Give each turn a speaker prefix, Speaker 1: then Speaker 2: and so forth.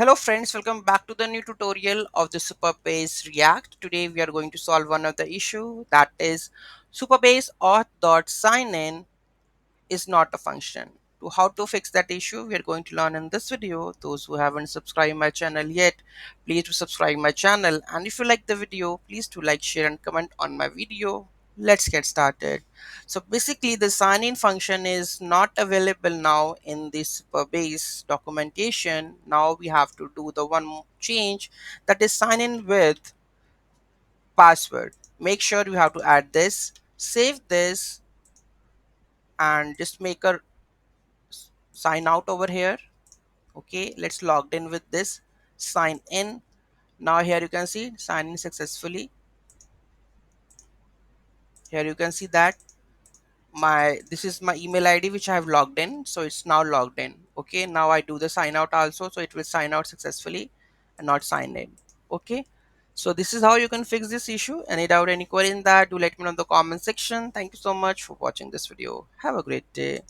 Speaker 1: Hello friends, welcome back to the new tutorial of the Supabase React. Today we are going to solve one of the issue, that is supabaseauth.signIn is not a function. To how to fix that issue, we are going to learn in this video. Those who haven't subscribed my channel yet, please do subscribe my channel, and if you like the video, please do like, share and comment on my video. Let's get started. So basically the sign in function is not available now in this base documentation. Now we have to do the one change, that is sign in with password. Make sure you have to add this, save this, and just make a sign out over here. Okay, let's logged in with this, sign in. Now here you can see sign in successfully. Here you can see that this is my email ID which I have logged in, so it's now logged in. Okay, now I do the sign out also, so it will sign out successfully and not sign in. Okay, so this is how you can fix this issue. Any doubt, any query in that, do let me know in the comment section. Thank you so much for watching this video. Have a great day.